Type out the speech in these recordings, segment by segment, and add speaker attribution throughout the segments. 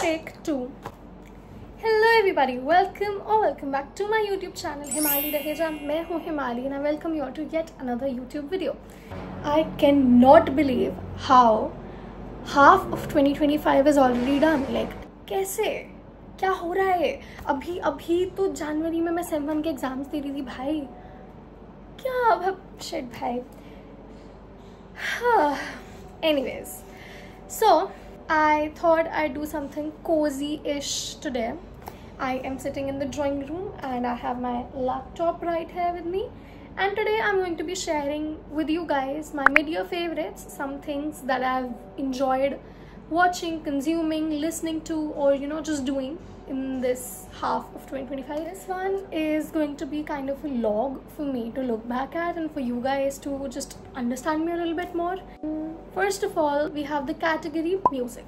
Speaker 1: Take 2. Hello everybody, welcome back to my YouTube channel Himali Raheja. मैं हूँ हिमाली and I welcome you all to yet another YouTube video. I cannot believe how half of 2025 is already done. Like कैसे, क्या हो रहा है? अभी तो जनवरी में मैं सेम 1 के एग्जाम्स दे रही थी भाई. क्या अब शिट भाई. Anyways, so I thought I'd do something cozy-ish today. I am sitting in the drawing room and I have my laptop right here with me. And today I'm going to be sharing with you guys my mid-year favorites, some things that I've enjoyed watching, consuming, listening to, or just doing in this half of 2025. This one is going to be kind of a log for me to look back at and for you guys to just understand me a little bit more. First of all, we have the category music.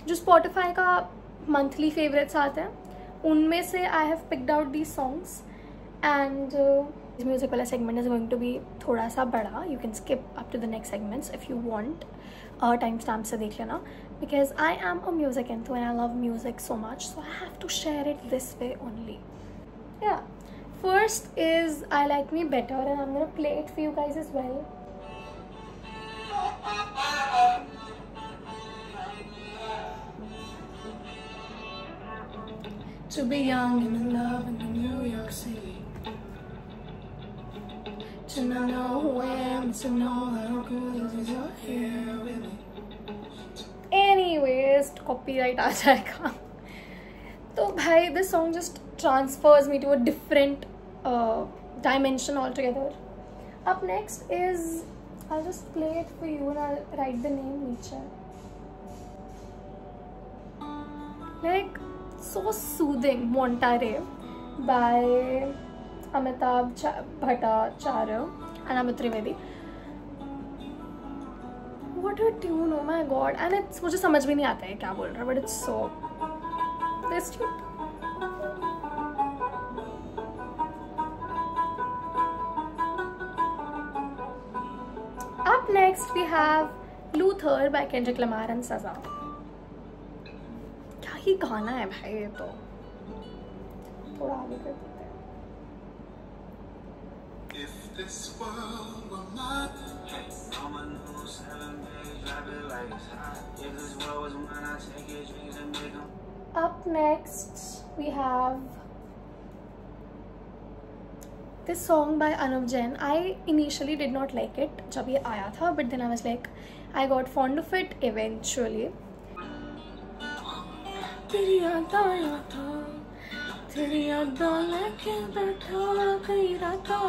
Speaker 1: जो Spotify का monthly favorites आते हैं, उनमें से I have picked out these songs and this music वाला segment is going to be थोड़ा सा बड़ा. You can skip up to the next segments if you want. Timestamp से देख लेना, because I am a music enthu and I love music so much, so I have to share it this way only. Yeah, first is I Like Me Better and I'm gonna play it for you guys as well. To be young and in love in New York City, to not know who I am, to know how good is you're here with me. Anyways, copyright आ जाएगा. तो भाई, this song just transfers me to a different dimension altogether. Up next is, I'll just play it for you and I'll write the name नीचे. Like, so soothing, Montare by Amitabh Bhattacharya and Amit Trivedi. What a tune, oh my god. And it's, मुझे समझ भी नहीं आता है क्या बोल रहा है, but it's so cute. Up next we have Luther by Kendrick Lamar and SZA. क्या ही गाना है भाई ये तो. थोड़ा आगे कर देते हैं. If this world were my Up next we have this song by Anuv Jain. I initially did not like it जब ये आया था, but then I was like, I got fond of it eventually. तेरी यादां लेके बैठा कई रातां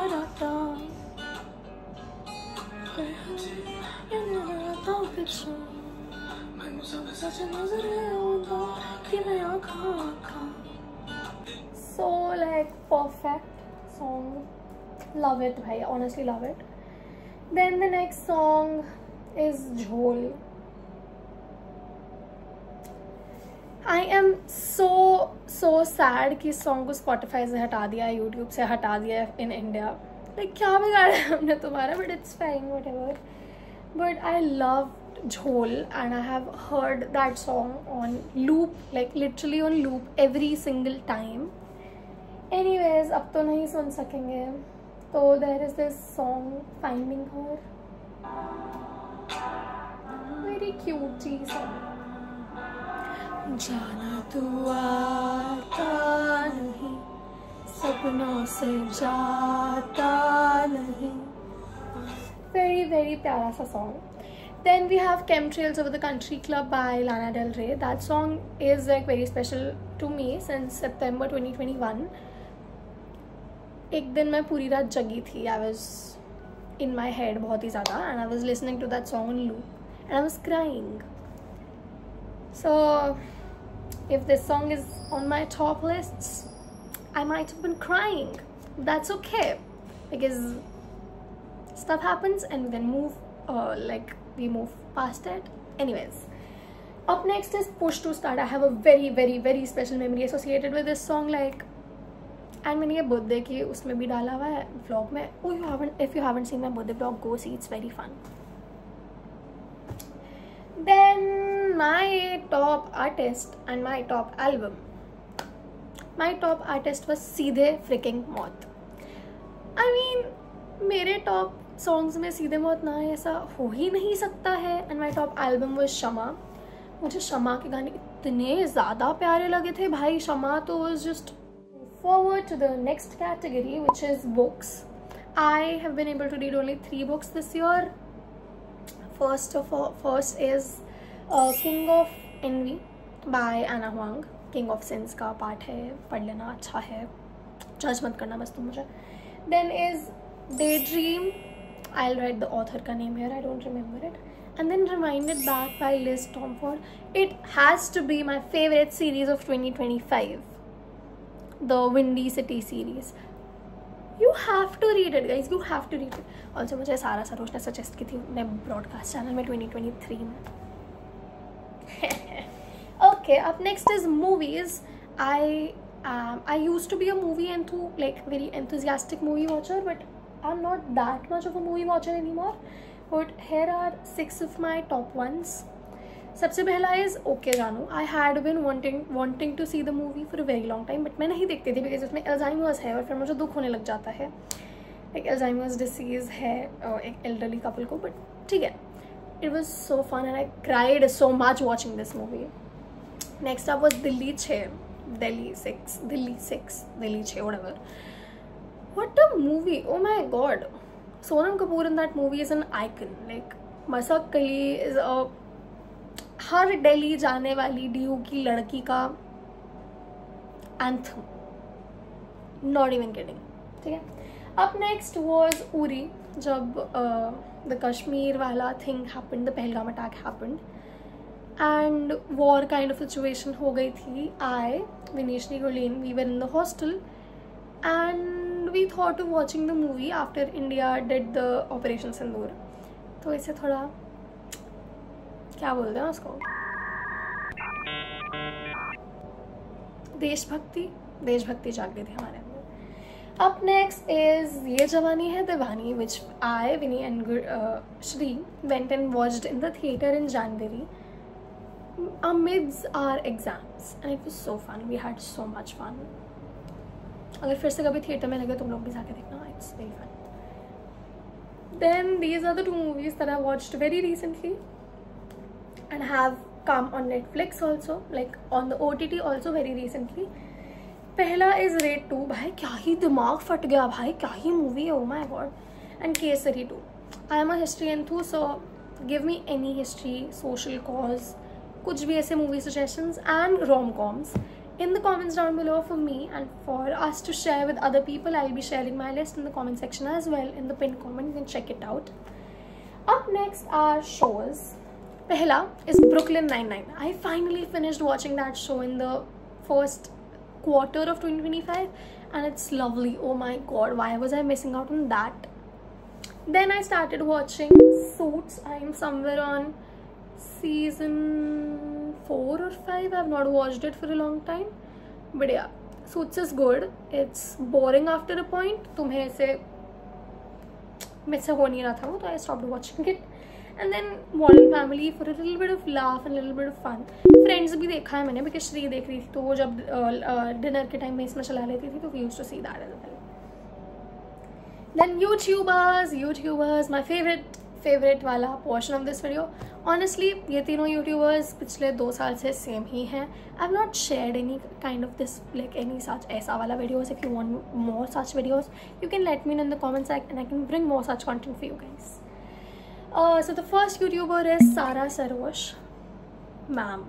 Speaker 1: So like perfect song, love it bhai, honestly love it. Then the next song is Jhol. I am so sad कि इस song को Spotify से हटा दिया, YouTube से हटा दिया in India. Like क्या बिगाड़ा है हमने तुम्हारा, but it's fine, whatever. But I loved Jhol and I have heard that song on loop, like literally on loop every single time. Anyways, अब तो नहीं सुन सकेंगे. So there is this song Finding Her. Very cutesy song. जाना तू आता नहीं, सपनों से जाता नहीं. Very प्यारा सा song. Then we have Chemtrails Over the Country Club by Lana Del Rey. That song is like very special to me since September 2021. एक दिन मैं पूरी रात जगी थी. I was in my head बहुत ही ज़्यादा and I was listening to that song on loop and I was crying. So if this song is on my top lists, I might have been crying. That's okay, because stuff happens and then we move past it. Anyways, up next is Push to Start. I have a very special memory associated with this song. Like, and मैंने ये birthday की उसमें भी डाला हुआ है vlog में. Oh, if you haven't seen my birthday vlog, go see. It's very fun. Then my top artist and my top album, my top artist was सीधे freaking मौत. I mean, मेरे top songs में सीधे मौत ना है ऐसा हो ही नहीं सकता है. And my top album was शमा. मुझे शमा के गाने इतने ज़्यादा प्यारे लगे थे भाई. शमा तो was just. Forward to the next category, which is books. I have been able to read only 3 books this year. First is King of Envy by Anna Huang. King of Sins का part है, पढ़ लेना, अच्छा है, जज मत करना बस तुम मुझे. Then is Daydream. I'll write the author का name here, I don't remember it. And then Reminded Back by Liz Tomford. It has to be my favorite series of 2025. The Windy City series. You have to read it, guys. You have to read it. Also, मुझे सारा सरोज ने suggest की थी अपने broadcast channel में 2023 में. Okay, up next is movies. I used to be a movie very enthusiastic movie watcher, but I'm not that much of a movie watcher anymore. But here are 6 of my top ones. सबसे पहला is okay जानू. I had been wanting to see the movie for a very long time, but मैं नहीं देखती थी because उसमें Alzheimer's है और फिर मुझे दुख होने लग जाता है. एक अल्जाइमर्स डिसीज़ है एक एल्डरली कपल को, बट ठीक है. It was so fun and I cried so much watching this movie. Next up was Delhi 6 whatever. What a movie. Oh my god. Sonam Kapoor in that movie is an icon. Like Masaq Kali is a हर दिल्ली जाने वाली DU की लड़की का anthem. Not even kidding. ठीक है. Up next was Uri. जब the Kashmir वाला thing happened, the Pahalgam attack happened and war kind of situation हो गई थी. आई, विनीशनी Gurleen, we were in the hostel and we thought of watching the movie after India did the operation Sindoor. तो इसे थोड़ा क्या बोलते हैं उसको, देशभक्ति जाग गई थी हमारे अंदर. Up next is Yeh Jawaani Hai Deewani, which I, Vinni and Shri went and watched in the theatre in January amidst our exams and it was so fun. We had so much fun. अगर फिर से कभी थिएटर में लगे तुम लोग भी जाके देखना, it's very fun. Then these are the 2 movies that I watched very recently and have come on Netflix also, like on the OTT also very recently. पहला is Raid 2. भाई क्या ही दिमाग फट गया भाई, क्या ही मूवी है, oh my god. And Kesari 2. I am a history enthu, so give me any history, social cause, कुछ भी ऐसे movie suggestions and rom-coms in the comments down below for me and for us to share with other people. I'll be sharing my list in the comment section as well in the pinned comment. You can check it out. Up next are shows. Pehla is Brooklyn Nine-Nine. I finally finished watching that show in the first quarter of 2025 and it's lovely. Oh my god, why was I missing out on that? Then I started watching Suits. I am somewhere on season 4 or 5. I have not watched it for a long time, but yeah, Suits is good. It's boring after a point. तुम्हें ऐसे मुझसे हो नहीं रहा था वो, तो I stopped watching it. And then Modern Family for a little bit of laugh and a little bit of fun. Friends भी देखा है मैंने because श्री देख रही थी, तो वो जब डिनर के टाइम में इसमें चला लेती थी, तो we used to see that as well. Then YouTubers, my favorite वाला portion of this video. Honestly, ये तीनों YouTubers पिछले 2 साल से सेम ही हैं. I've not shared any kind of this, like any such ऐसा वाला videos. If you want more such videos, you can let me know in the comment section and I can bring more such content for you guys. So the first YouTuber is Sara Sarosh. Ma'am,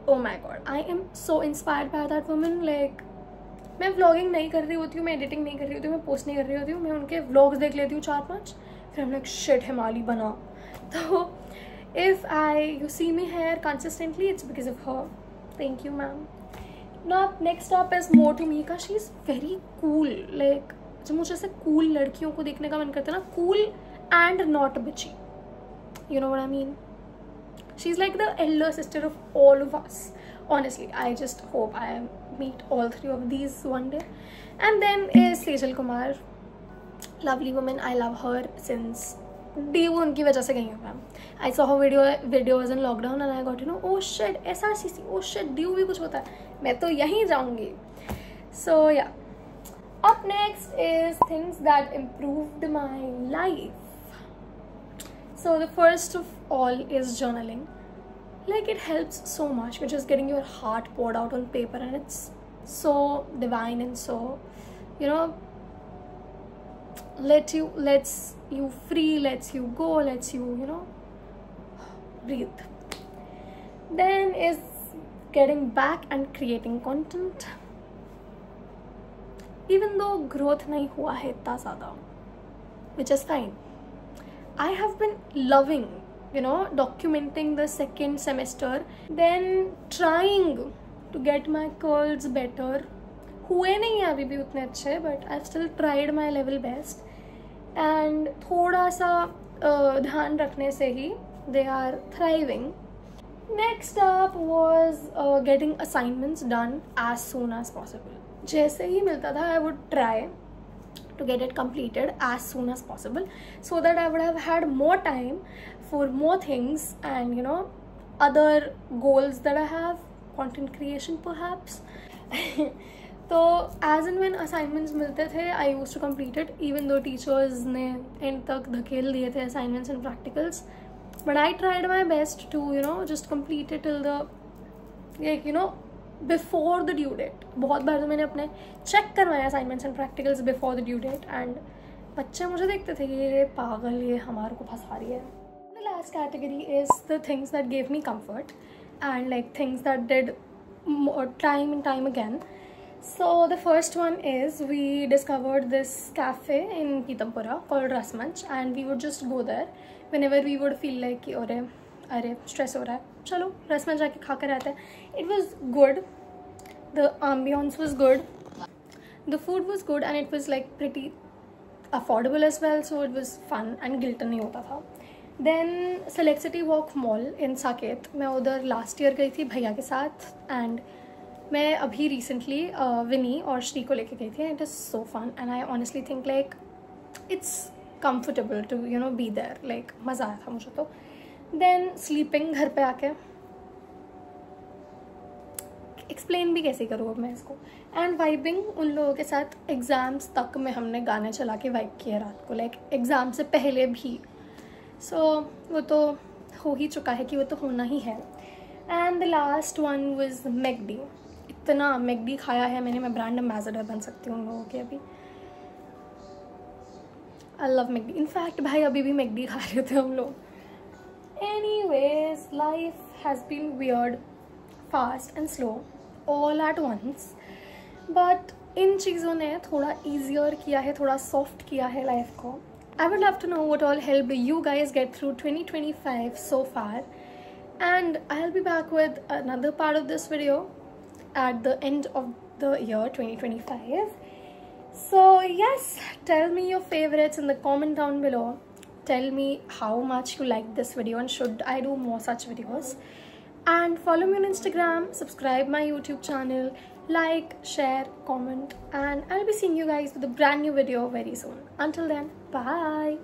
Speaker 1: oh my god, I am so inspired by that woman. Like, मैं vlogging नहीं कर रही होती हूँ, मैं editing नहीं कर रही होती हूँ, मैं post नहीं कर रही होती हूँ, मैं उनके vlogs देख लेती हूँ 4-5, फिर I'm like shit हिमाली बना. तो if you see me here consistently, it's because of her. Thank you, ma'am. Now next up is More to Mika. She's very cool. Like, जब मुझे ऐसे cool लड़कियों को देखने का मन करता है ना, cool and not bitchy. You know what I mean? She's like the elder sister of all of us. Honestly, I just hope I meet all 3 of these one day. And then is Sejal Kumar. Lovely woman. I love her since day 1 उनकी वजह से गई हूँ ma'am. I saw her videos in lockdown and I got to know, oh shit, SRCC, oh shit, DU भी कुछ होता है, मैं तो यहीं जाऊँगी. So yeah. Up next is things that improved my life. So the first of all is journaling. Like, it helps so much. You're just getting your heart poured out on paper, and it's so divine and so, you know, lets you free, lets you go, lets you, you know, breathe. Then is getting back and creating content. Even though growth nahi hua hai itna zyada, which is fine, I have been loving, you know, documenting the second semester, then trying to get my curls better. हुए नहीं है अभी भी उतने अच्छे, but I've still tried my level best, and थोड़ा सा ध्यान रखने से ही they are thriving. Next up was getting assignments done as soon as possible. जैसे ही मिलता था I would try to get it completed as soon as possible, so that I would have had more time for more things and, you know, other goals that I have, content creation perhaps. So as and when assignments मिलते थे, I used to complete it, even though teachers ने end तक धकेल दिए थे assignments and practicals, but I tried my best to, you know, just complete it till the, like, you know, before the due date. बहुत बार तो मैंने अपने check करवाया assignments and practicals before the due date, and बच्चे मुझे देखते थे कि ये पागल, ये हमारे को फंसा रही है. The last category is the things that gave me comfort and like things that did more time and time again. So the first one is we discovered this cafe in Pitampura called Rasmanch, and we would just go there whenever we would feel like कि अरे stress हो रहा है, चलो Rasmanch जाके खा कर आते हैं. It was good, the ambience was good, the food was good, and it was like pretty affordable as well, so it was fun and guilt नहीं होता था. Then Select City Walk Mall in Saket, मैं उधर last year गई थी भैया के साथ, and मैं अभी recently विनी और श्री को लेके गई थी. It is so fun and I honestly think like it's comfortable to, you know, be there. Like मज़ा आया था मुझे तो. Then sleeping घर पे आके, explain भी कैसे करूँ अब मैं इसको. And vibing उन लोगों के साथ exams तक में हमने गाने चला के vibe किया रात को, like exam से पहले भी. So वो तो हो ही चुका है कि वो तो होना ही है. And the last one was McD. इतना मैकडी खाया है मैंने, मैं ब्रांड एम्बेसडर बन सकती हूँ उन लोगों के अभी. I love McD. इनफैक्ट भाई अभी भी मैकडी खा रहे थे हम लोग. Anyways, life has been weird, fast and slow all at once, but इन चीज़ों ने थोड़ा ईजियर किया है, थोड़ा सॉफ्ट किया है लाइफ को. I would love to know what all helped you guys get through 2025 so far, and I'll be back with another part of this video at the end of the year 2025. So yes, tell me your favorites in the comment down below. Tell me how much you liked this video and should I do more such videos. And follow me on Instagram, subscribe my YouTube channel, like, share, comment, and I'll be seeing you guys with a brand new video very soon. Until then, bye.